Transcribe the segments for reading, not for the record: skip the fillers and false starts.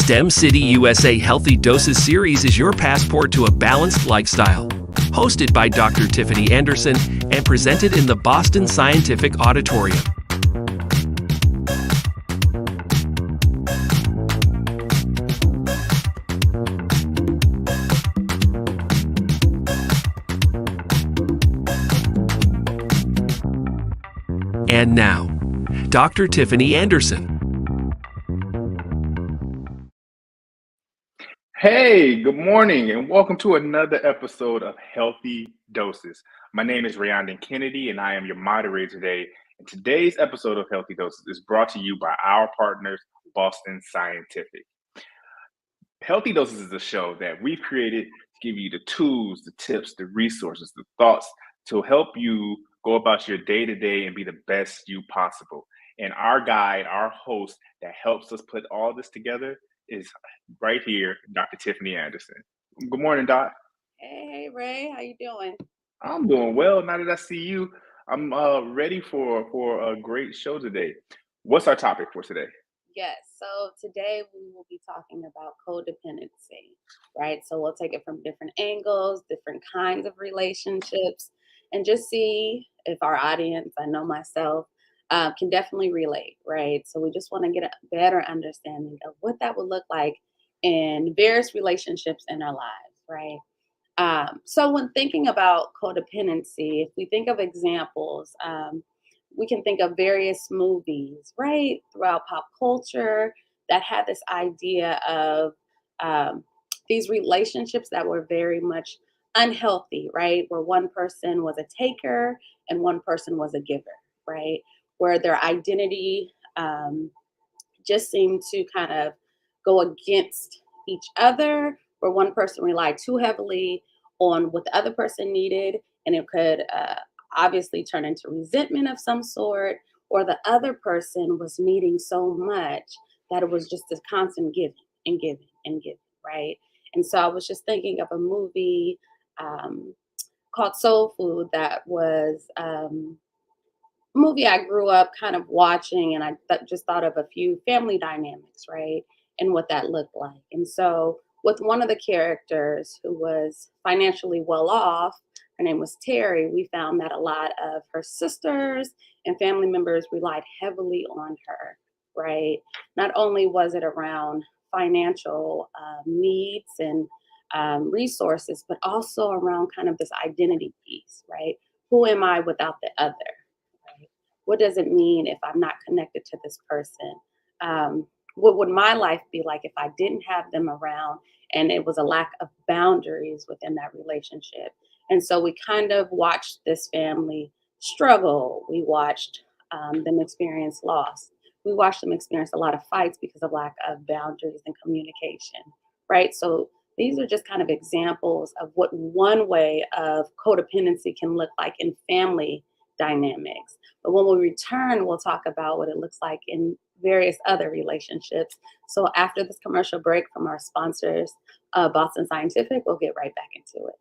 STEM City USA Healthy Doses series is your passport to a balanced lifestyle. Hosted by Dr. Tiffany Anderson and presented in the Boston Scientific Auditorium. And now, Dr. Tiffany Anderson. Hey, good morning, and welcome to another episode of Healthy Doses. My name is Rayondon Kennedy, and I am your moderator today. And today's episode of Healthy Doses is brought to you by our partners, Boston Scientific. Healthy Doses is a show that we've created to give you the tools, the tips, the resources, the thoughts to help you go about your day-to-day and be the best you possible. And our guide, our host that helps us put all this together is right here, Dr. Tiffany Anderson. Good morning, Doc. Hey, Ray, how you doing? I'm doing well. Now that I see you, I'm ready for a great show today. What's our topic for today? Yes, so today we will be talking about codependency, right? So we'll take it from different angles, different kinds of relationships, and just see if our audience, I know myself, can definitely relate, right? So we just want to get a better understanding of what that would look like in various relationships in our lives, right? So when thinking about codependency, if we think of examples, we can think of various movies, right, throughout pop culture that had this idea of these relationships that were very much unhealthy, right, where one person was a taker and one person was a giver, right, where their identity just seemed to kind of go against each other, where one person relied too heavily on what the other person needed, and it could obviously turn into resentment of some sort, or the other person was needing so much that it was just this constant giving and giving and giving, right? And so I was just thinking of a movie called Soul Food that was movie I grew up kind of watching, and I just thought of a few family dynamics, right? And what that looked like. And so with one of the characters who was financially well off, her name was Terry, we found that a lot of her sisters and family members relied heavily on her, right? Not only was it around financial needs and resources, but also around kind of this identity piece, right? Who am I without the other? What does it mean if I'm not connected to this person? What would my life be like if I didn't have them around and it was a lack of boundaries within that relationship? And so we kind of watched this family struggle. We watched them experience loss. We watched them experience a lot of fights because of lack of boundaries and communication, right? So these are just kind of examples of what one way of codependency can look like in family dynamics. But when we return, we'll talk about what it looks like in various other relationships. So after this commercial break from our sponsors, Boston Scientific, we'll get right back into it.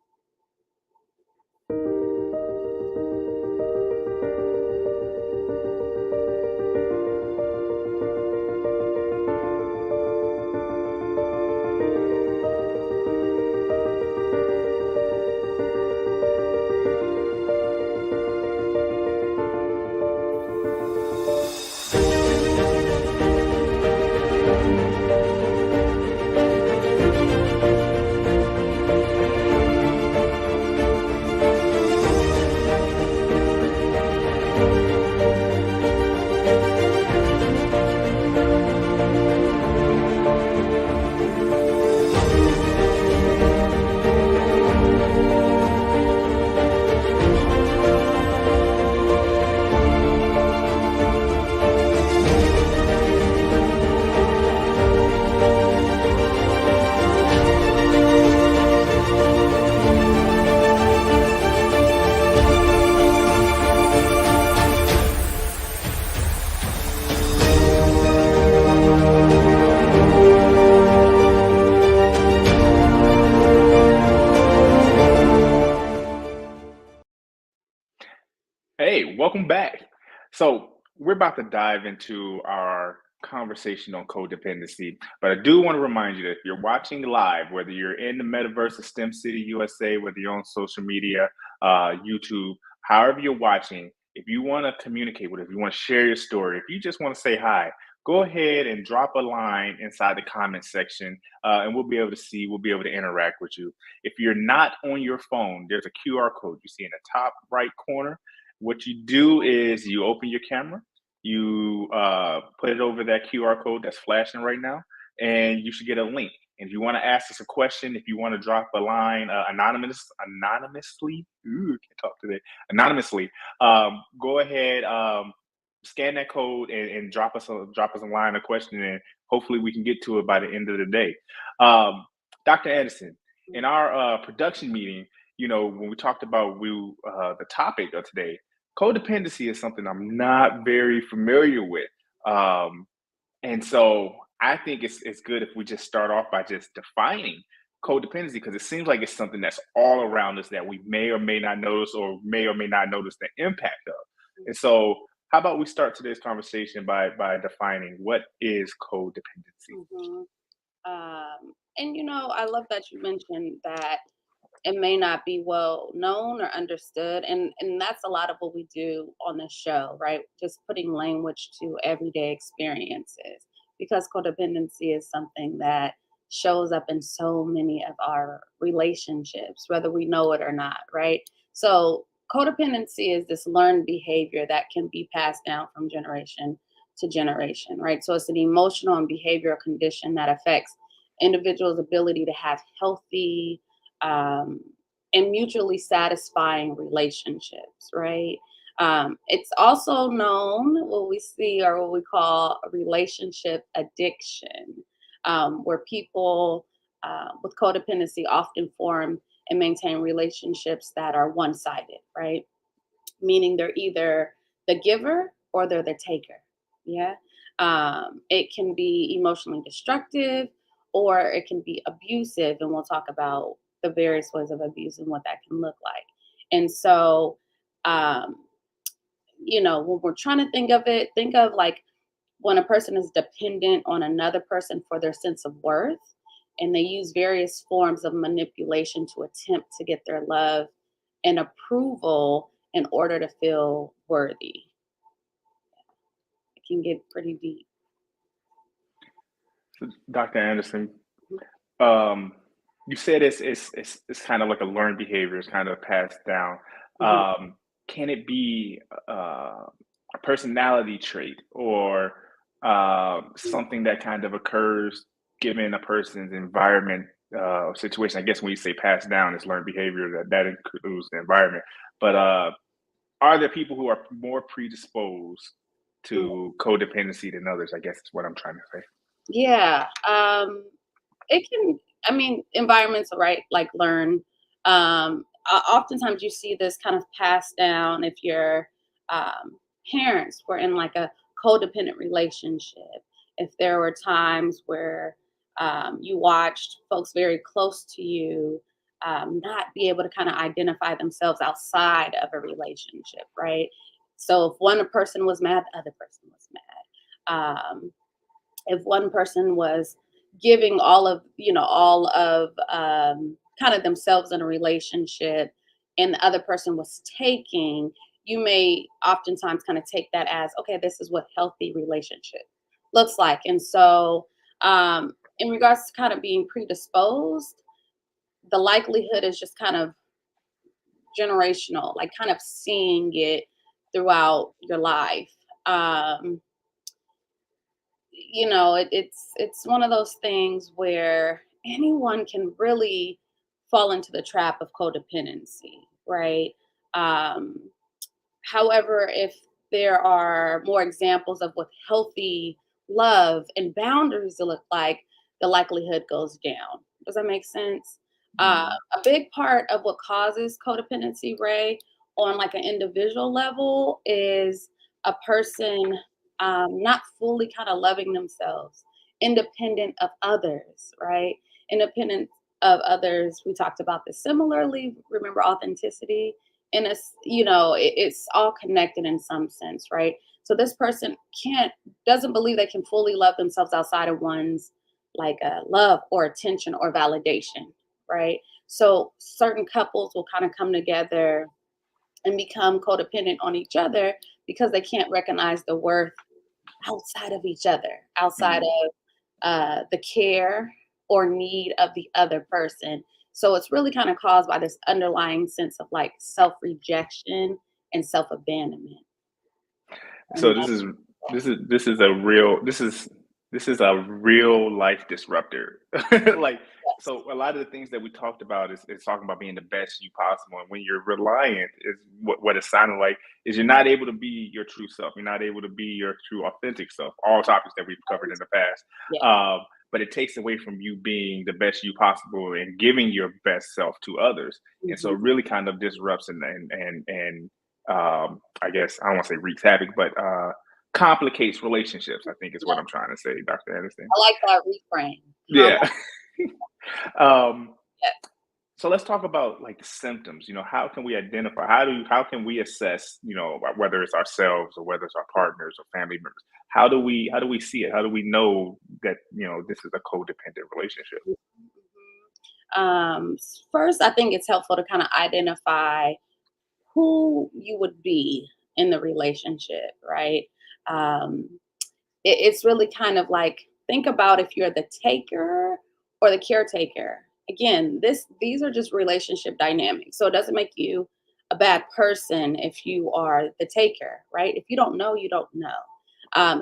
Hey, welcome back. So we're about to dive into our conversation on codependency. But I do want to remind you that if you're watching live, whether you're in the metaverse of STEM City USA, whether you're on social media, YouTube, however you're watching, if you want to communicate with us, if you want to share your story, if you just want to say hi, go ahead and drop a line inside the comment section, and we'll be able to see, we'll be able to interact with you. If you're not on your phone, there's a QR code you see in the top right corner. What you do is you open your camera, you put it over that QR code that's flashing right now, and you should get a link. And if you want to ask us a question, if you want to drop a line anonymously, can't talk today, anonymously, go ahead, scan that code and drop us a line, a question, and hopefully we can get to it by the end of the day. Dr. Anderson, in our production meeting, when we talked about the topic of today, codependency is something I'm not very familiar with. And so I think it's good if we just start off by just defining codependency, because it seems like it's something that's all around us that we may or may not notice, or may not notice the impact of. And so how about we start today's conversation by defining what is codependency? Mhm. And I love that you mentioned that it may not be well known or understood, and that's a lot of what we do on the show, right? Just putting language to everyday experiences, because codependency is something that shows up in so many of our relationships, whether we know it or not, right? So codependency is this learned behavior that can be passed down from generation to generation, right? So it's an emotional and behavioral condition that affects individuals' ability to have healthy, um, and mutually satisfying relationships, right? It's also known what we see, or what we call a relationship addiction, where people with codependency often form and maintain relationships that are one sided, right? Meaning they're either the giver or they're the taker. Yeah. It can be emotionally destructive, or it can be abusive. And we'll talk about the various ways of abuse and what that can look like. And so, um, when we're trying to think of it, think of like when a person is dependent on another person for their sense of worth, and they use various forms of manipulation to attempt to get their love and approval in order to feel worthy. It can get pretty deep. Dr. Anderson, um, you said it's kind of like a learned behavior. It's kind of passed down. Mhm. Can it be a personality trait, or something that kind of occurs given a person's environment or situation? I guess when you say passed down, it's learned behavior, that includes the environment. But are there people who are more predisposed Mhm. to codependency than others? I guess is what I'm trying to say. Yeah. It can, I mean, environments, right? Like learn. Oftentimes you see this kind of passed down if your parents were in like a codependent relationship. If there were times where you watched folks very close to you not be able to kind of identify themselves outside of a relationship, right? So if one person was mad, the other person was mad. If one person was giving all of kind of themselves in a relationship, and the other person was taking, you may oftentimes kind of take that as, okay, this is what healthy relationship looks like. And so in regards to kind of being predisposed, the likelihood is just kind of generational, like kind of seeing it throughout your life. um it's one of those things where anyone can really fall into the trap of codependency, right? um However, if there are more examples of what healthy love and boundaries look like, the likelihood goes down. Does that make sense? Mm. A big part of what causes codependency, Ray, on like an individual level, is a person not fully kind of loving themselves, independent of others, right? Independent of others. We talked about this similarly. Remember authenticity? And it's all connected in some sense, right? So this person doesn't believe they can fully love themselves outside of one's like love or attention or validation, right? So certain couples will kind of come together and become codependent on each other because they can't recognize the worth outside of each other, outside Mhm. of the care or need of the other person. So it's really kind of caused by this underlying sense of like self rejection and self abandonment. And So this is a real life disruptor. Like, that's so a lot of the things that we talked about is talking about being the best you possible. And when you're reliant, is what it sounded like is you're not able to be your true self. You're not able to be your true authentic self. All topics that we've covered in the past. yeah. But it takes away from you being the best you possible and giving your best self to others. And so Mhm. it really kind of disrupts and I guess I don't want to say wreaks havoc, but complicates relationships. I think is what Yeah, I'm trying to say, Dr. Anderson. I like that reframe. Yeah. um, Yeah. so let's talk about like the symptoms. How can we identify? How can we assess? Whether it's ourselves or whether it's our partners or family members. How do we see it? How do we know that this is a codependent relationship? First, I think it's helpful to kind of identify who you would be in the relationship, right? Um, it's really kind of like think about if you're the taker or the caretaker. Again, these are just relationship dynamics. So it doesn't make you a bad person if you are the taker, right? If you don't know, you don't know.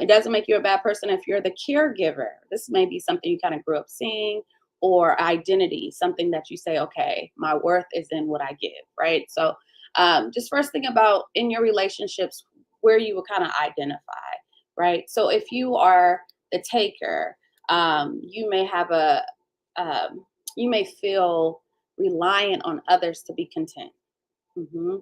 It doesn't make you a bad person if you're the caregiver. This may be something you kind of grew up seeing, or identity, something that you say, okay, my worth is in what I give, right? So just first think about in your relationships where you would kind of identify, right? So if you are the taker, you may have you may feel reliant on others to be content. hmm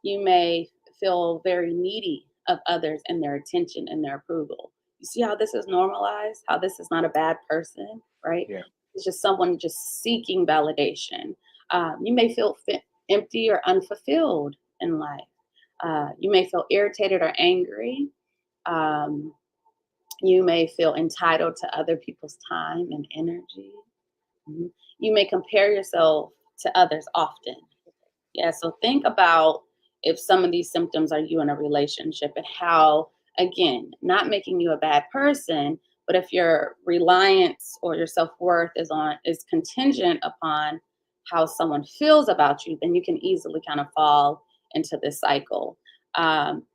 You may feel very needy of others and their attention and their approval. You see how this is normalized? How this is not a bad person, right? Yeah. It's just someone just seeking validation. You may feel empty or unfulfilled in life. You may feel irritated or angry. Um, you may feel entitled to other people's time and energy. Mhm. You may compare yourself to others often. Yeah, so think about if some of these symptoms are you in a relationship and how, again, not making you a bad person, but if your reliance or your self-worth is contingent upon how someone feels about you, then you can easily kind of fall into this cycle.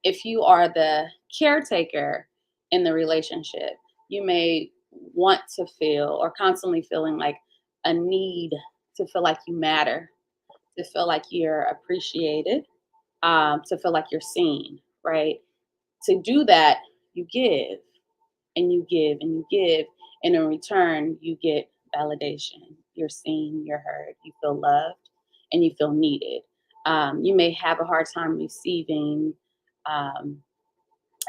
If you are the caretaker in the relationship, you may want to feel or constantly feeling like a need to feel like you matter, to feel like you're appreciated, to feel like you're seen, right? To do that, you give and you give and you give. And in return, you get validation. You're seen, you're heard, you feel loved, and you feel needed. You may have a hard time receiving um,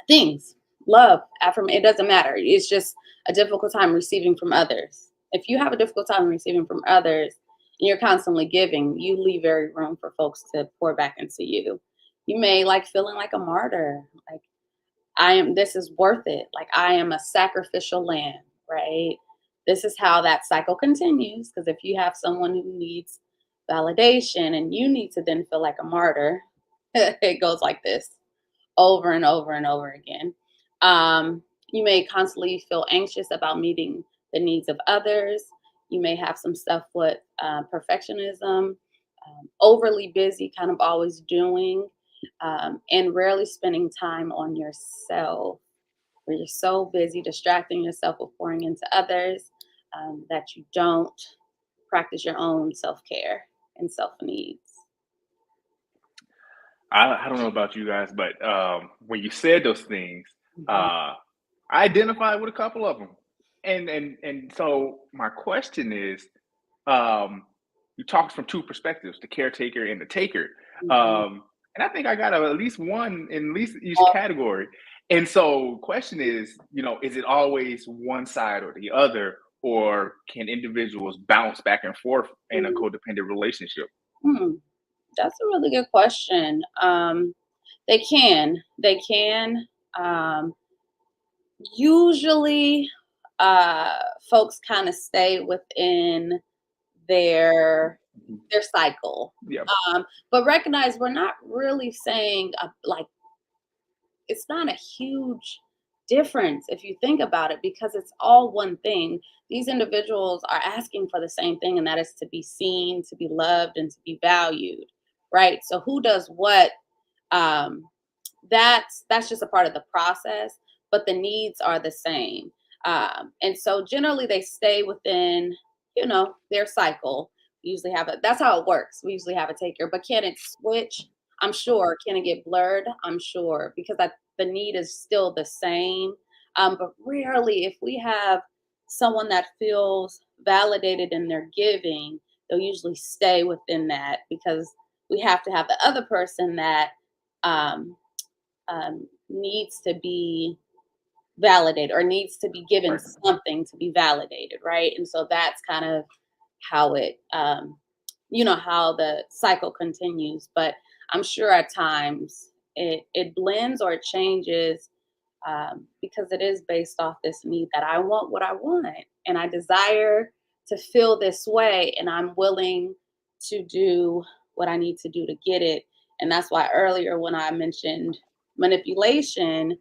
things, love, affirmation. It doesn't matter. It's just a difficult time receiving from others. If you have a difficult time receiving from others and you're constantly giving, you leave very room for folks to pour back into you. You may like feeling like a martyr, like this is worth it. Like I am a sacrificial lamb, right? This is how that cycle continues. Because if you have someone who needs validation and you need to then feel like a martyr, it goes like this over and over and over again. You may constantly feel anxious about meeting the needs of others. You may have some stuff with perfectionism, overly busy, kind of always doing, and rarely spending time on yourself, where you're so busy distracting yourself with pouring into others that you don't practice your own self care and self needs. I don't know about you guys, but when you said those things, Mhm. I identified with a couple of them, and so my question is, um, you talked from two perspectives, the caretaker and the taker, Mhm. um, and I think I got at least one in at least each category. And so, question is, is it always one side or the other, or can individuals bounce back and forth in a Mhm. codependent relationship? Hmm. That's a really good question. They can. Usually, folks kind of stay within their their cycle. Yeah. But recognize we're not really saying like it's not a huge difference if you think about it because it's all one thing. These individuals are asking for the same thing, and that is to be seen, to be loved, and to be valued, right? So who does what? Um, that's just a part of the process, but the needs are the same. And so generally they stay within, their cycle. We usually have that's how it works. We usually have a taker, but can it switch? I'm sure. Can it get blurred? I'm sure because the need is still the same. But rarely, if we have someone that feels validated in their giving, they'll usually stay within that because we have to have the other person that um, needs to be validated or needs to be given Right. something to be validated, right? And so that's kind of how it, how the cycle continues. But I'm sure at times it blends or it changes because it is based off this need that I want what I want and I desire to feel this way and I'm willing to do what I need to do to get it. And that's why earlier when I mentioned manipulation,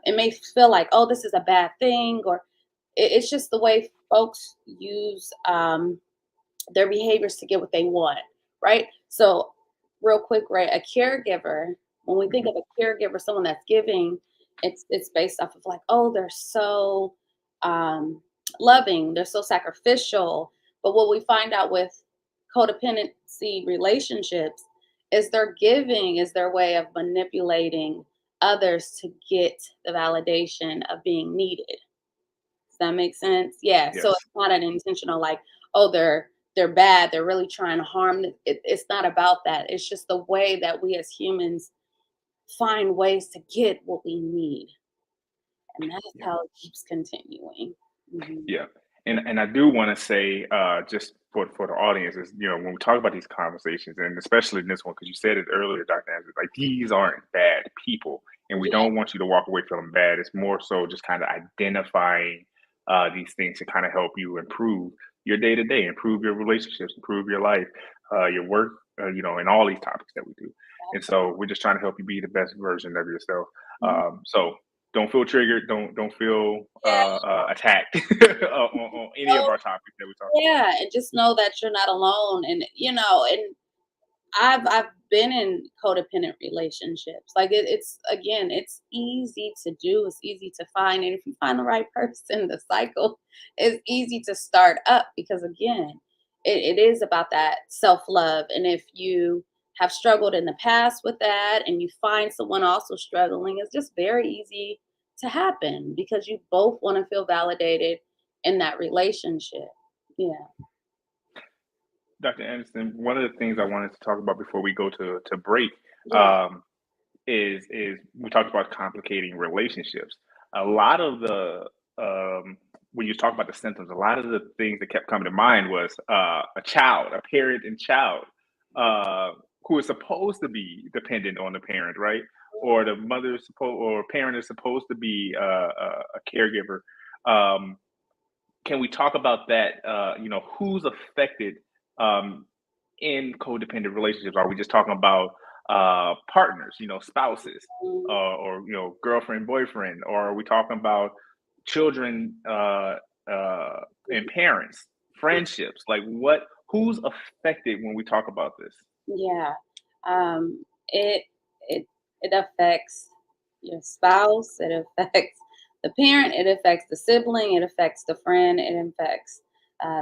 it may feel like, oh, this is a bad thing, or it's just the way folks use their behaviors to get what they want, right? So, real quick, right? A caregiver, when we think Mhm. of a caregiver, someone that's giving, it's based off of like, oh, they're so loving, they're so sacrificial. But what we find out with codependency relationships is their giving is their way of manipulating others to get the validation of being needed. Does that make sense? Yeah. So Yes. it's not an intentional like, oh, they're bad. They're really trying to harm. It's not about that. It's just the way that we as humans find ways to get what we need, and that's Yeah. how it keeps continuing. Mhm. Yeah. And I do want to say, just for the audience, is when we talk about these conversations, and especially in this one, because you said it earlier, Dr. Anderson, like these aren't bad people, and we Yeah. don't want you to walk away feeling bad. It's more so just kind of identifying these things to kind of help you improve your day to day, improve your relationships, improve your life, your work, and all these topics that we do. And so we're just trying to help you be the best version of yourself. Mhm. So don't feel triggered. Don't feel Yeah. attacked on any of Oh, our topics that we talk about. yeah. And just know that you're not alone. And and I've been in codependent relationships. Like it's again, it's easy to do. It's easy to find, and if you find the right person, the cycle is easy to start up because again, it is about that self love. And if you have struggled in the past with that, and you find someone also struggling, it's just very easy to happen because you both want to feel validated in that relationship. Yeah. Dr. Anderson, one of the things I wanted to talk about before we go to break Yeah. um, is we talked about complicating relationships. A lot of the when you talk about the symptoms, a lot of the things that kept coming to mind was a parent and child, uh, who is supposed to be dependent on the parent, right? Or the mother is supposed or parent is supposed to be a caregiver. Um, can we talk about that? Who's affected um, in codependent relationships? Are we just talking about partners, spouses, Mhm. or girlfriend, boyfriend, or are we talking about children and parents, friendships? Like what? Who's affected when we talk about this? Yeah. Um, it it it affects your spouse, it affects the parent, it affects the sibling, it affects the friend, it affects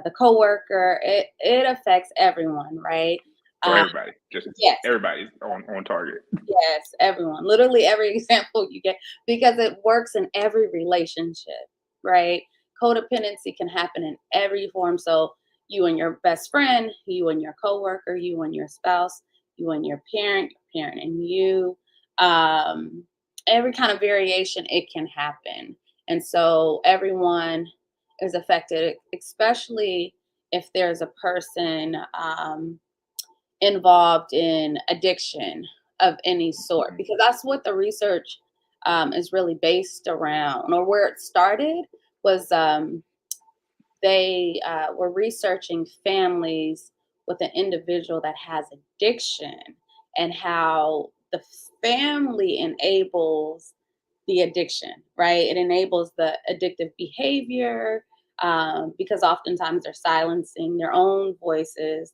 the coworker, it affects everyone, right? So Um, everybody, just yes, everybody's on target. yes, everyone. Literally every example you get because it works in every relationship, right? Codependency can happen in every form. So you and your best friend, you and your coworker, you and your spouse, you and your parent and you. Um, every kind of variation it can happen. And so everyone is affected, especially if there's a person involved in addiction of any sort Mhm. because that's what the research is really based around, or where it started was they were researching families with an individual that has addiction and how the family enables the addiction, right? It enables the addictive behavior because oftentimes they're silencing their own voices.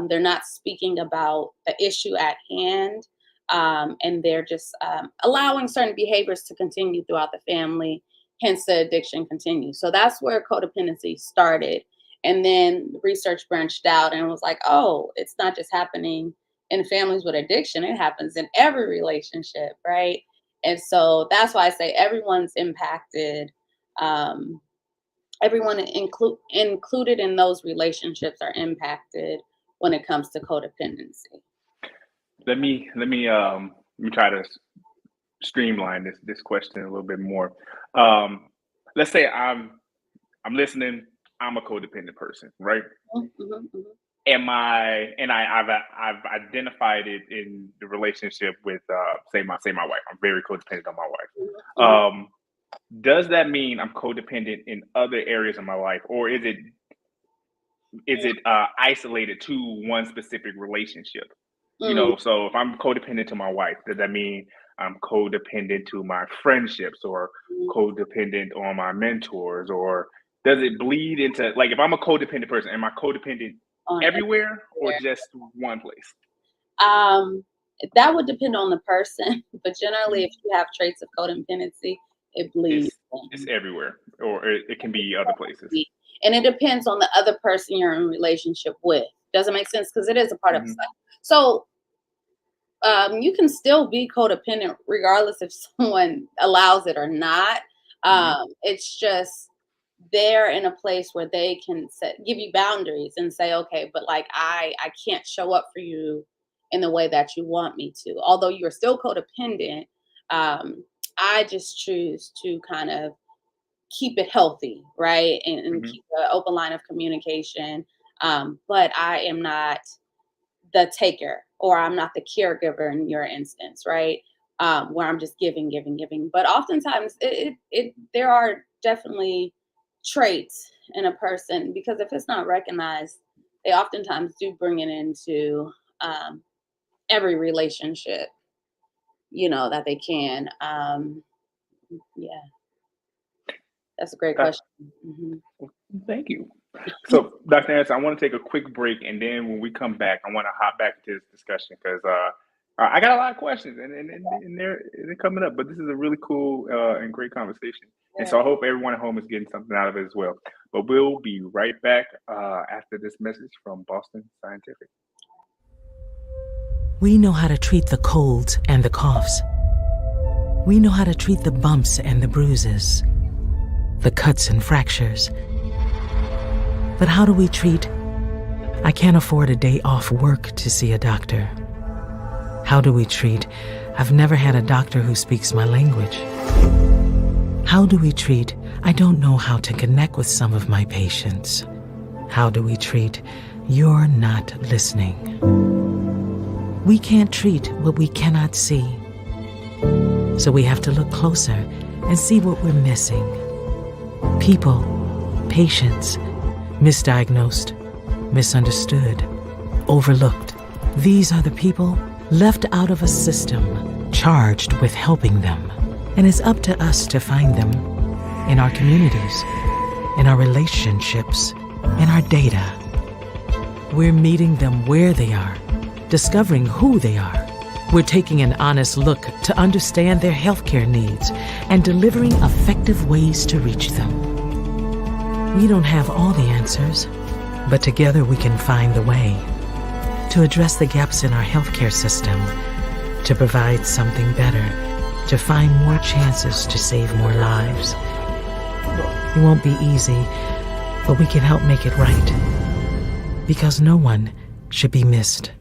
They're not speaking about the issue at hand. And they're just allowing certain behaviors to continue throughout the family. Hence, the addiction continues. So that's where codependency started. And then research branched out and was like, oh, it's not just happening in families with addiction, it happens in every relationship, right? And so that's why I say everyone's impacted. Everyone included in those relationships are impacted when it comes to codependency. Let me try to streamline this question a little bit more. Um, let's say I'm listening. I'm a codependent person, right? Mm-hmm, mm-hmm. I've identified it in the relationship with say my wife. I'm very codependent on my wife. Mhm. Does that mean I'm codependent in other areas of my life, or is it isolated to one specific relationship? Mm, So if I'm codependent to my wife, does that mean I'm codependent to my friendships or mm, codependent on my mentors? Or does it bleed into, like, if I'm a codependent person, am I codependent on everywhere or everywhere. just one place? Um, that would depend on the person, but generally, Mhm. if you have traits of codependency, it bleeds. It's everywhere, or it can be other places. And it depends on the other person you're in relationship with. Does it make sense? Because it is a part of the Hmm. cycle. So you can still be codependent regardless if someone allows it or not. Hmm. It's just they're in a place where they can give you boundaries and say, okay, but like I can't show up for you in the way that you want me to. Although you're still codependent, um, I just choose to kind of keep it healthy, right, and Hmm. keep an open line of communication. But I am not the taker, or I'm not the caregiver in your instance, right? Where I'm just giving, giving, giving. But oftentimes, there are definitely traits in a person because if it's not recognized, they oftentimes do bring it into every relationship, that they can. Yeah, that's a great Uh, question. Hmm. Thank you. So, Dr. Anderson, I want to take a quick break, and then when we come back, I want to hop back into this discussion because I got a lot of questions, and they're coming up. But this is a really cool and great conversation, and Yeah. so I hope everyone at home is getting something out of it as well. But we'll be right back after this message from Boston Scientific. We know how to treat the colds and the coughs. We know how to treat the bumps and the bruises, the cuts and fractures. But how do we treat, I can't afford a day off work to see a doctor? How do we treat, I've never had a doctor who speaks my language? How do we treat, I don't know how to connect with some of my patients? How do we treat, you're not listening? We can't treat what we cannot see. So we have to look closer and see what we're missing. People, patients, misdiagnosed, misunderstood, overlooked. These are the people left out of a system charged with helping them. And it's up to us to find them in our communities, in our relationships, in our data. We're meeting them where they are, discovering who they are. We're taking an honest look to understand their healthcare needs and delivering effective ways to reach them. We don't have all the answers, but together we can find the way to address the gaps in our healthcare system, to provide something better, to find more chances to save more lives. It won't be easy, but we can help make it right, because no one should be missed.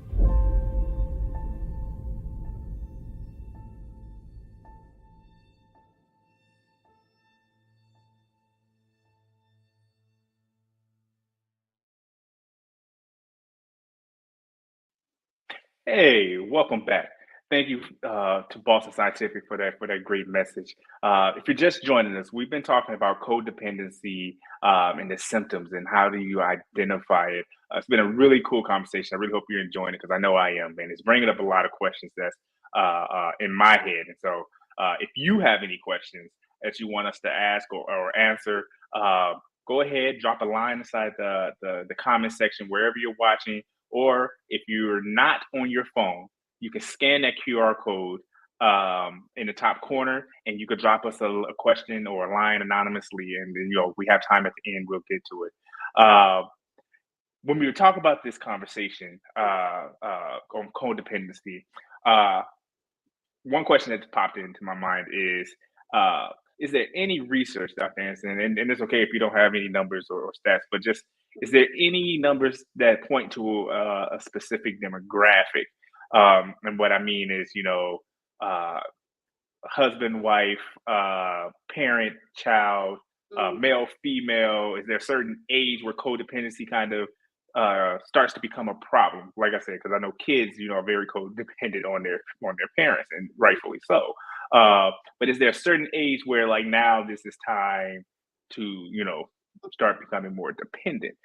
Hey, welcome back. Thank you to Boston Scientific for that great message. If you're just joining us, we've been talking about codependency and the symptoms and how do you identify it. It's been a really cool conversation. I really hope you're enjoying it because I know I am, and it's bringing up a lot of questions that's in my head. And so, if you have any questions that you want us to ask or answer, go ahead, drop a line inside the comment section wherever you're watching, or if you're not on your phone, you can scan that QR code in the top corner, and you could drop us a question or a line anonymously, and then if we have time at the end, we'll get to it. When we were talking about this conversation on codependency, one question that popped into my mind is there any research, Dr. Anderson, and it's okay if you don't have any numbers or stats, but just is there any numbers that point to a specific demographic? And what I mean is, husband, wife, parent, child, male, female. Is there a certain age where codependency kind of starts to become a problem? Like I said, because I know kids, are very codependent on their parents, and rightfully so. But is there a certain age where, like, now this is time to, start becoming more dependent?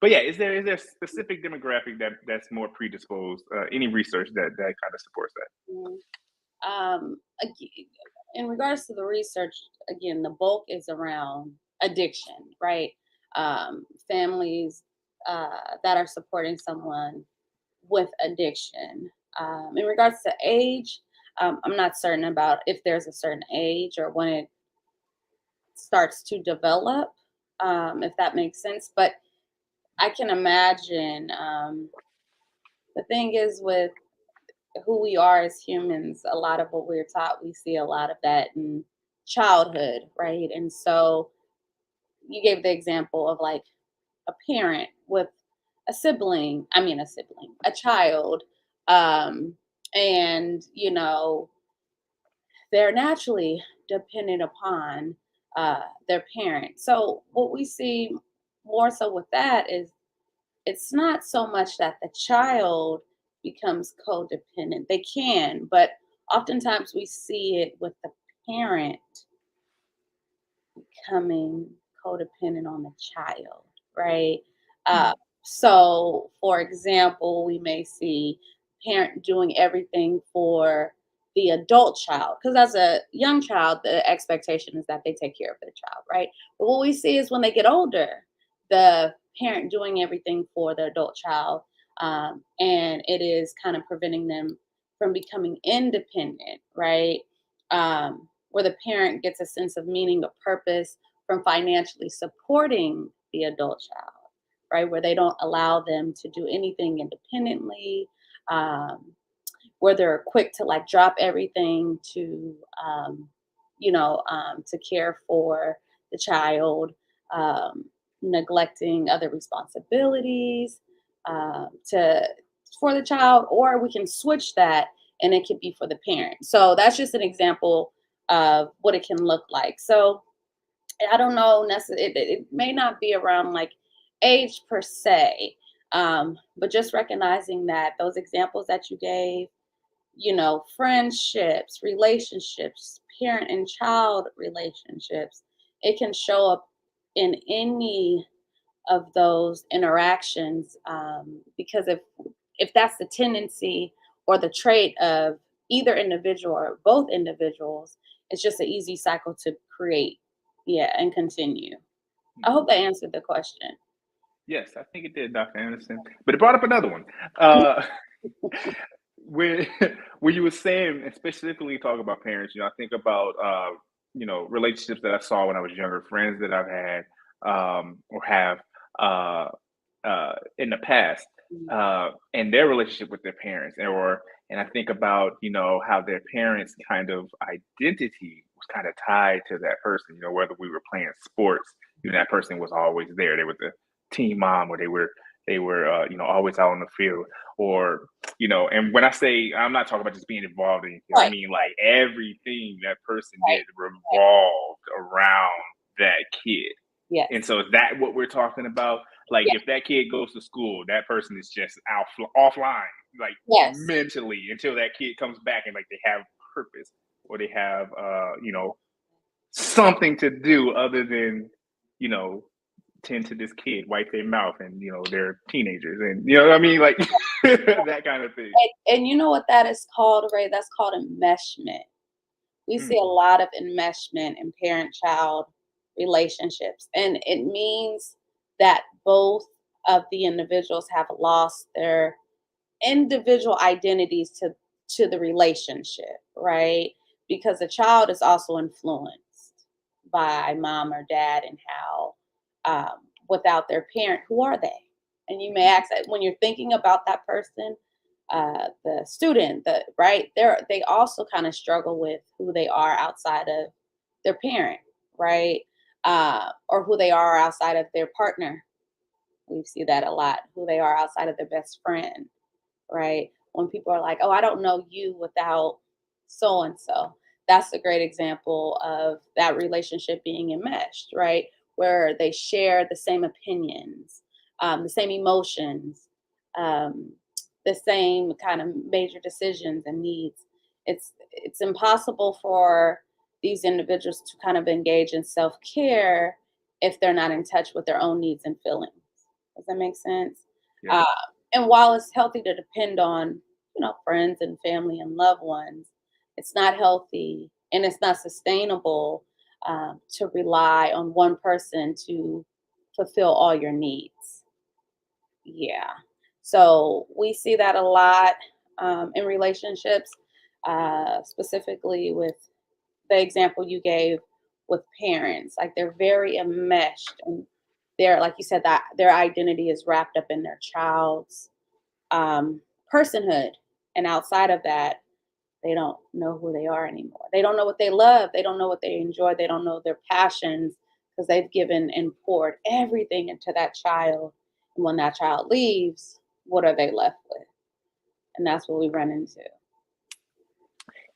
But yeah, is there a specific demographic that's more predisposed? Any research that kind of supports that? In regards to the research, again, the bulk is around addiction, right? Families that are supporting someone with addiction. In regards to age, I'm not certain about if there's a certain age or when it starts to develop, if that makes sense. But I can imagine the thing is with who we are as humans, a lot of what we're taught, we see a lot of that in childhood, right? And so you gave the example of like a parent with a child, and they're naturally dependent upon their parent. So what we see more so with that is it's not so much that the child becomes codependent. They can, but oftentimes we see it with the parent becoming codependent on the child, right? So, for example, we may see parent doing everything for the adult child, because as a young child, the expectation is that they take care of their child, right? But what we see is when they get older, the parent doing everything for the adult child, and it is kind of preventing them from becoming independent, right? Where the parent gets a sense of meaning or purpose from financially supporting the adult child, right? Where they don't allow them to do anything independently, where they're quick to like drop everything to care for the child, neglecting other responsibilities for the child, or we can switch that and it could be for the parent. So that's just an example of what it can look like. So I don't know necessarily, it may not be around like age per se, but just recognizing that those examples that you gave, friendships, relationships, parent and child relationships, it can show up in any of those interactions, because if that's the tendency or the trait of either individual or both individuals, it's just an easy cycle to create, and continue. I hope that answered the question. Yes, I think it did, Dr. Anderson. But it brought up another one. when you were saying, and specifically talk about parents, I think about relationships that I saw when I was younger, friends that I've had or have in the past, and their relationship with their parents, and I think about how their parents' kind of identity was kind of tied to that person. Whether we were playing sports, that person was always there. They were the team mom, or they were always out on the field, or and when I say, I'm not talking about just being involved in anything, I mean like everything that person did revolved around that kid. Yeah. And so is that what we're talking about? Like if that kid goes to school, that person is just offline. like Yes. mentally until that kid comes back and like they have purpose or they have something to do other than tend to this kid, wipe their mouth, and they're teenagers, and you know what I mean, like that kind of thing. And you know what that is called, Ray? That's called enmeshment. We see a Mm, lot of enmeshment in parent-child relationships, and it means that both of the individuals have lost their individual identities to the relationship, right? Because a child is also influenced by mom or dad and how without their parent, who are they? And you may ask that when you're thinking about that person, the student, right? They also kind of struggle with who they are outside of their parent, right? Or who they are outside of their partner. We see that a lot. Who they are outside of their best friend, right? When people are like, "Oh, I don't know you without so and so." That's a great example of that relationship being enmeshed, right? Where they share the same opinions, the same emotions, um, the same kind of major decisions and needs. It's impossible for these individuals to kind of engage in self care if they're not in touch with their own needs and feelings. Does that make sense? yeah. Uh, and while it's healthy to depend on, friends and family and loved ones, it's not healthy and it's not sustainable to rely on one person to fulfill all your needs. Yeah. So we see that a lot in relationships, specifically with the example you gave with parents. Like they're very enmeshed and they're, like you said, that their identity is wrapped up in their child's um, personhood. And outside of that, they don't know who they are anymore. They don't know what they love. They don't know what they enjoy. They don't know their passions because they've given and poured everything into that child. And when that child leaves, what are they left with? And that's what we run into.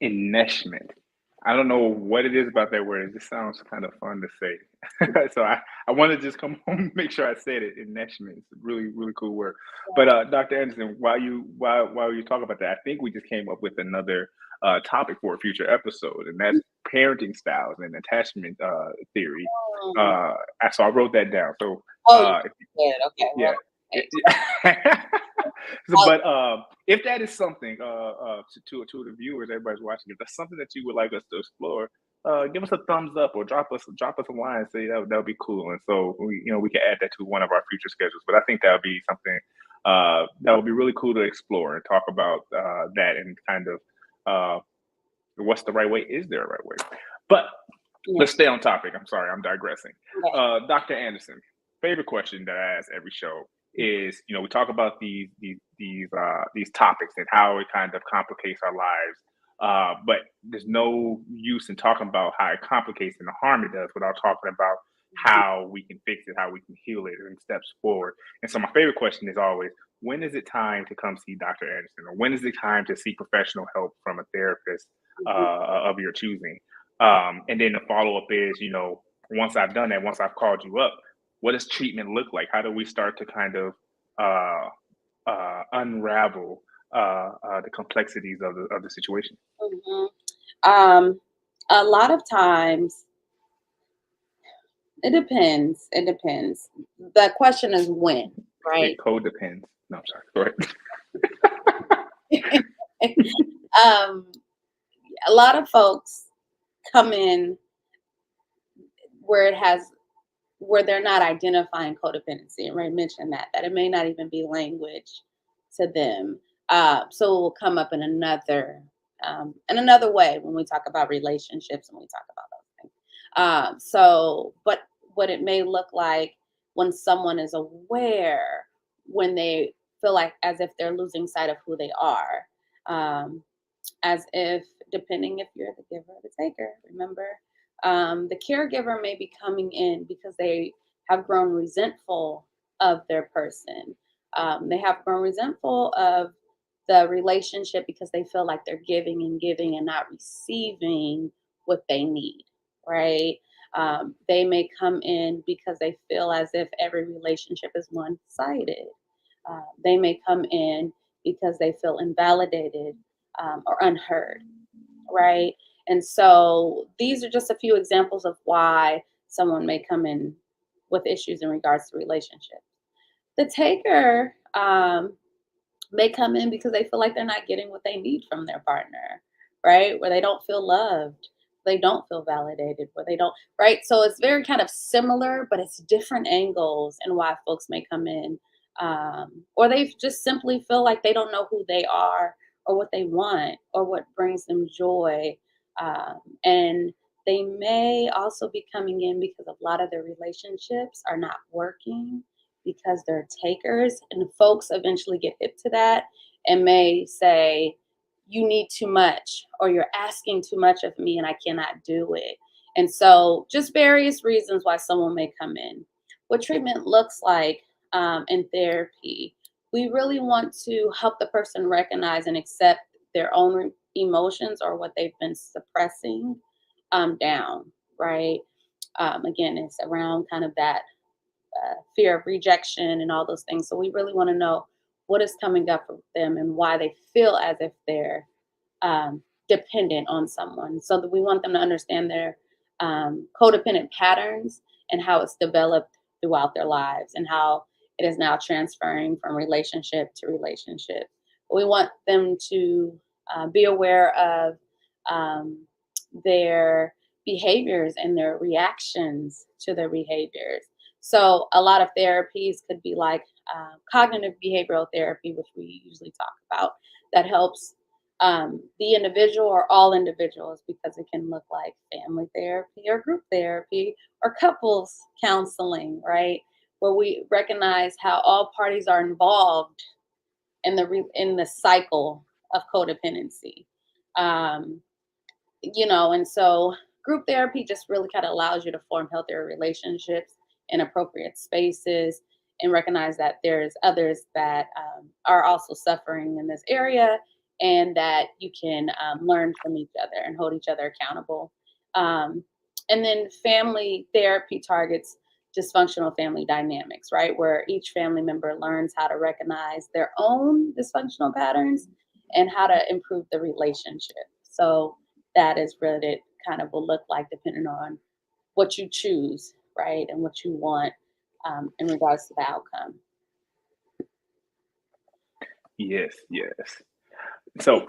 Enmeshment. I don't know what it is about that word. It just sounds kind of fun to say. So I want to just come home and make sure I said it. Enmeshment. It's a really, really cool word. But Dr. Anderson, while you talk about that, I think we just came up with another topic for a future episode, and that's parenting styles and attachment theory. Mm. So I wrote that down. So Oh, you if did. Okay. yeah. Well, thanks. So, I'll- but if that is something to the viewers, everybody's watching, if that's something that you would like us to explore, give us a thumbs up or drop us a line and say that would be cool. And so we can add that to one of our future schedules. But I think that would be something that would be really cool to explore and talk about that and kind of what's the right way? Is there a right way? But yeah. let's stay on topic. I'm sorry, I'm digressing. Okay. Dr. Anderson, favorite question that I ask every show is, we talk about these topics and how it kind of complicates our lives. But there's no use in talking about how it complicates and the harm it does without talking about how we can fix it, how we can heal it, and steps forward. And so my favorite question is always, when is it time to come see Dr. Anderson, or when is it time to seek professional help from a therapist of your choosing? And then the follow up is, once I've done that, once I've called you up, what does treatment look like? How do we start to kind of unravel the complexities of the situation? Mhm. Um, a lot of times, it depends. It depends. The question is when, It right? codepends. No, I'm sorry. Go ahead. um, a lot of folks come in where it has where they're not identifying codependency, and Ray mentioned that it may not even be language to them. So it will come up in another way when we talk about relationships and we talk about those things. But what it may look like when someone is aware, when they feel like as if they're losing sight of who they are, um, as if, depending if you're the giver or the taker, remember, the caregiver may be coming in because they have grown resentful of their person. They have grown resentful of the relationship because they feel like they're giving and giving and not receiving what they need, right? They may come in because they feel as if every relationship is one sided. They may come in because they feel invalidated or unheard, right? And so these are just a few examples of why someone may come in with issues in regards to relationships. The taker may come in because they feel like they're not getting what they need from their partner, right? Where they don't feel loved, they don't feel validated, where they don't, right? So it's very kind of similar, but it's different angles and why folks may come in. Or they just simply feel like they don't know who they are or what they want or what brings them joy. And they may also be coming in because a lot of their relationships are not working because they're takers, and folks eventually get hip to that and may say, you need too much, or you're asking too much of me and I cannot do it. And so just various reasons why someone may come in. What treatment looks like in therapy, we really want to help the person recognize and accept their own emotions or what they've been suppressing down, right? Again, it's around kind of that fear of rejection and all those things. So we really want to know what is coming up for them and why they feel as if they're dependent on someone. So that we want them to understand their codependent patterns and how it's developed throughout their lives and how it is now transferring from relationship to relationship. We want them to be aware of their behaviors and their reactions to their behaviors. So a lot of therapies could be like cognitive behavioral therapy, which we usually talk about, that helps the individual or all individuals, because it can look like family therapy or group therapy or couples counseling, right? Where we recognize how all parties are involved in the cycle of codependency. And so group therapy just really kind of allows you to form healthier relationships in appropriate spaces and recognize that there's others that are also suffering in this area, and that you can learn from each other and hold each other accountable. And then family therapy targets dysfunctional family dynamics, right? Where each family member learns how to recognize their own dysfunctional patterns and how to improve the relationship. So that is what it kind of will look like depending on what you choose, right? And what you want in regards to the outcome. Yes, yes. So,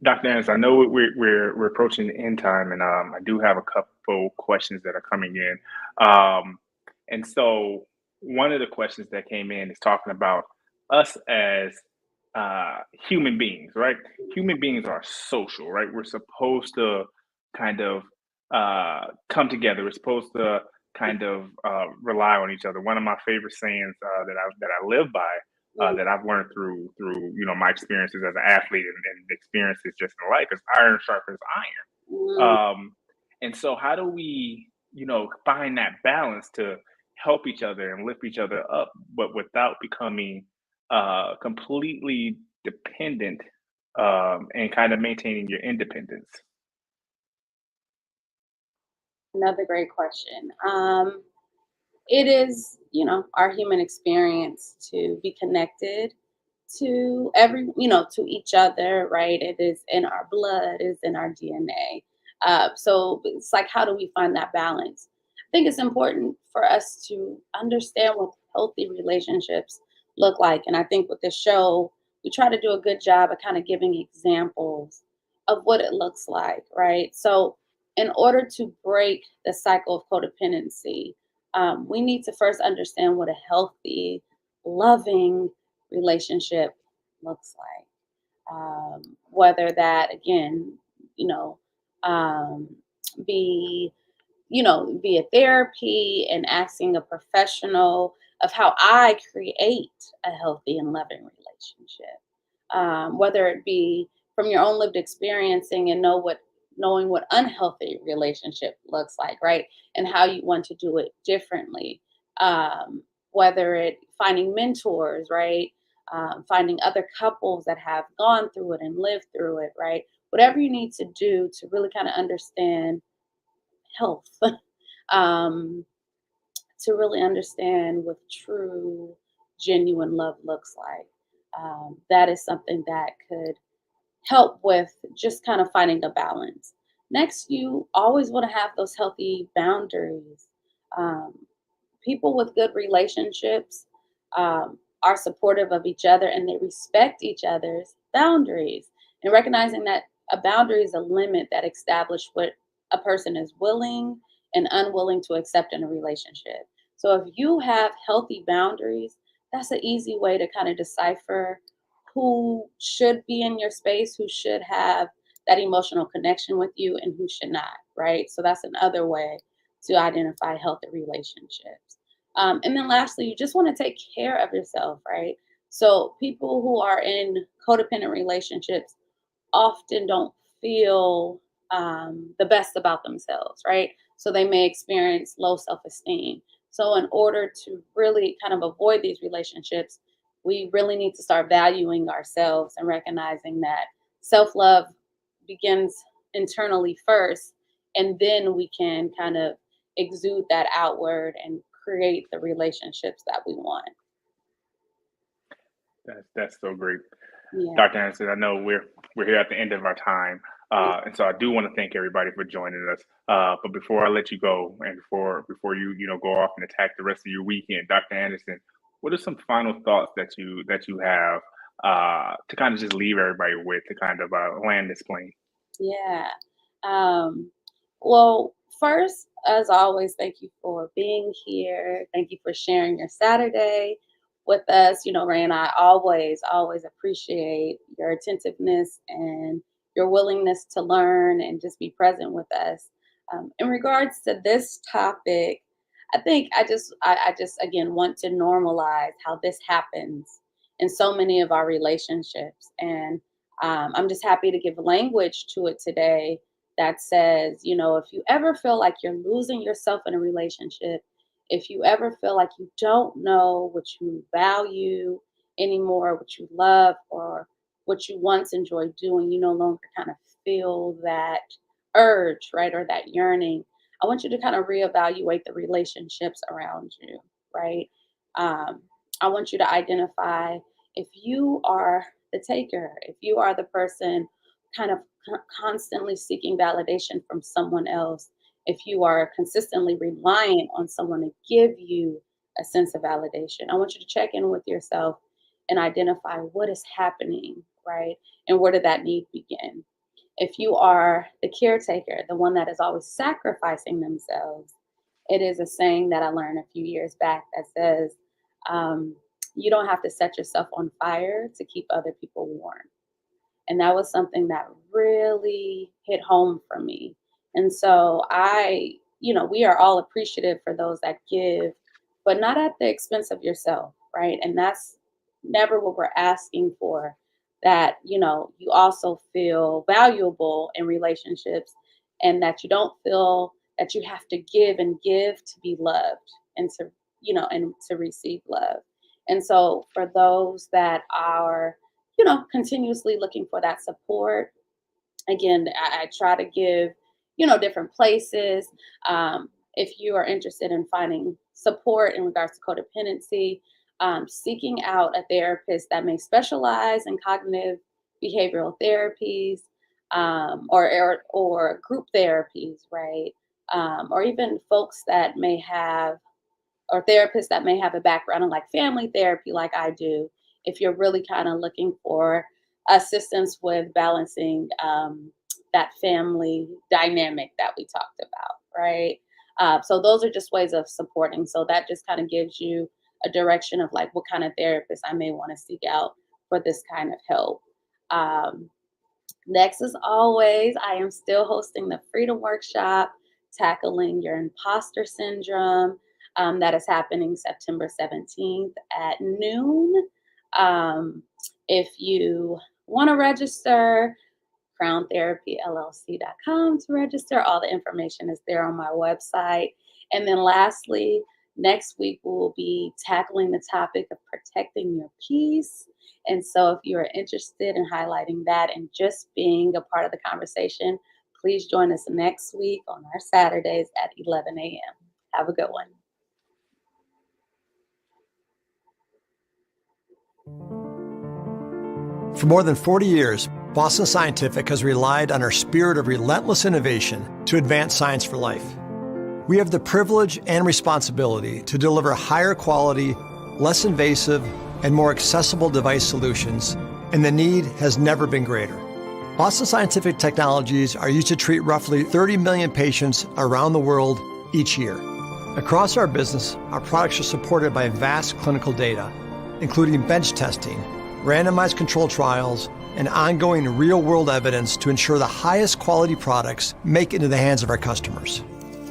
Dr. Anderson, I know we're approaching the end time, and I do have a couple questions that are coming in. And so, one of the questions that came in is talking about us as human beings, right? Human beings are social, right? We're supposed to kind of come together. We're supposed to kind of rely on each other. One of my favorite sayings that I live by, that I've learned through my experiences as an athlete and experiences just in life, is iron sharpens iron. And so how do we find that balance to help each other and lift each other up, but without becoming completely dependent, and kind of maintaining your independence? Another great question. It is, our human experience to be connected to to each other, right? It is in our blood, it is in our DNA. So it's like, how do we find that balance? I think it's important for us to understand what healthy relationships look like. And I think with this show, we try to do a good job of kind of giving examples of what it looks like, right? So in order to break the cycle of codependency, we need to first understand what a healthy, loving relationship looks like. Whether that, again, you know, um, be via therapy and asking a professional of how I create a healthy and loving relationship. Whether it be from your own lived experiencing and knowing what unhealthy relationship looks like, right? And how you want to do it differently. Whether it finding mentors, right? Finding other couples that have gone through it and lived through it, right? Whatever you need to do to really kind of understand health, um, to really understand what true, genuine love looks like. that is something that could help with just kind of finding a balance. Next, you always want to have those healthy boundaries. Um, People with good relationships are supportive of each other and they respect each other's boundaries. And recognizing that a boundary is a limit that establishes what a person is willing and unwilling to accept in a relationship. So if you have healthy boundaries, that's an easy way to kind of decipher who should be in your space, who should have that emotional connection with you, and who should not, right? So that's another way to identify healthy relationships. And then lastly, you just want to take care of yourself, right? So people who are in codependent relationships often don't feel the best about themselves, right? So they may experience low self esteem. So, in order to really kind of avoid these relationships, we really need to start valuing ourselves and recognizing that self love begins internally first, and then we can kind of exude that outward and create the relationships that we want. That's so great, Yeah. Dr. Anderson. I know we're here at the end of our time, and so I do want to thank everybody for joining us. But before I let you go, and before you know go off and attack the rest of your weekend, Dr. Anderson, what are some final thoughts that you have to kind of just leave everybody with to kind of land this plane? Yeah. Um, well, first, as always, thank you for being here. Thank you for sharing your Saturday with us. You know, Ray and I always appreciate your attentiveness and your willingness to learn and just be present with us. In regards to this topic, I think I just again want to normalize how this happens in so many of our relationships, and I'm just happy to give language to it today that says, you know, if you ever feel like you're losing yourself in a relationship, if you ever feel like you don't know what you value anymore, what you love, or what you once enjoyed doing, you no longer kind of feel that urge, right, or that yearning. I want you to kind of reevaluate the relationships around you, right? Um, I want you to identify if you are the taker, if you are the person kind of constantly seeking validation from someone else, if you are consistently reliant on someone to give you a sense of validation, I want you to check in with yourself and identify what is happening, right? And where did that need begin? If you are the caretaker, the one that is always sacrificing themselves, it is a saying that I learned a few years back that says, um, you don't have to set yourself on fire to keep other people warm. And that was something that really hit home for me. And so we are all appreciative for those that give, but not at the expense of yourself, right? And that's never what we're asking for. That, you also feel valuable in relationships and that you don't feel that you have to give and give to be loved and to receive love. And so for those that are continuously looking for that support. Again, I try to give, different places. If you are interested in finding support in regards to codependency, seeking out a therapist that may specialize in cognitive behavioral therapies, or group therapies, right? Or even folks that may have or therapists that may have a background in like family therapy, like I do, if you're really kind of looking for assistance with balancing that family dynamic that we talked about, right? So those are just ways of supporting. So that just kind of gives you a direction of like what kind of therapist I may want to seek out for this kind of help. Um, Next, as always, I am still hosting the Freedom Workshop, Tackling Your Imposter Syndrome. That is happening September 17th at noon. Um, if you want to register, crowntherapyllc.com to register. All the information is there on my website. And then lastly, next week we will be tackling the topic of protecting your peace. And so if you are interested in highlighting that and just being a part of the conversation, please join us next week on our Saturdays at 11 a.m. Have a good one. For more than 40 years, Boston Scientific has relied on our spirit of relentless innovation to advance science for life. We have the privilege and responsibility to deliver higher quality, less invasive, and more accessible device solutions, and the need has never been greater. Boston Scientific technologies are used to treat roughly 30 million patients around the world each year. Across our business, our products are supported by vast clinical data, including bench testing, randomized controlled trials, and ongoing real-world evidence to ensure the highest quality products make it into the hands of our customers.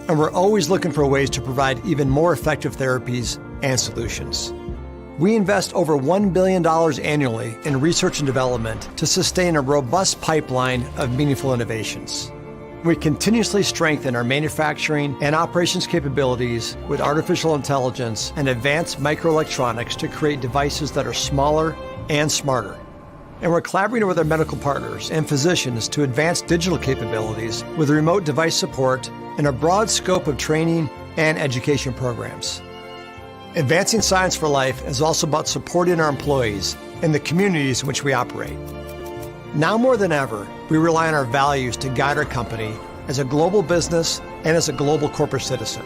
And we're always looking for ways to provide even more effective therapies and solutions. We invest over $1 billion annually in research and development to sustain a robust pipeline of meaningful innovations. We continuously strengthen our manufacturing and operations capabilities with artificial intelligence and advanced microelectronics to create devices that are smaller and smarter. And we're collaborating with our medical partners and physicians to advance digital capabilities with remote device support and a broad scope of training and education programs. Advancing science for life is also about supporting our employees and the communities in which we operate. Now more than ever, we rely on our values to guide our company as a global business and as a global corporate citizen.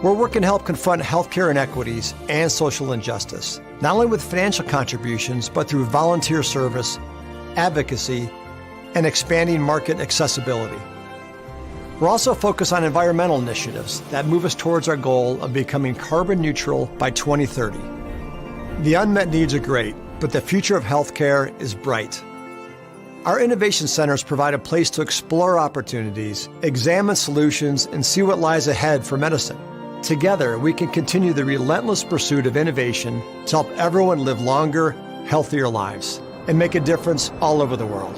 We're working to help confront healthcare inequities and social injustice, not only with financial contributions, but through volunteer service, advocacy, and expanding market accessibility. We're also focused on environmental initiatives that move us towards our goal of becoming carbon neutral by 2030. The unmet needs are great, but the future of healthcare is bright. Our innovation centers provide a place to explore opportunities, examine solutions, and see what lies ahead for medicine. Together, we can continue the relentless pursuit of innovation to help everyone live longer, healthier lives and make a difference all over the world.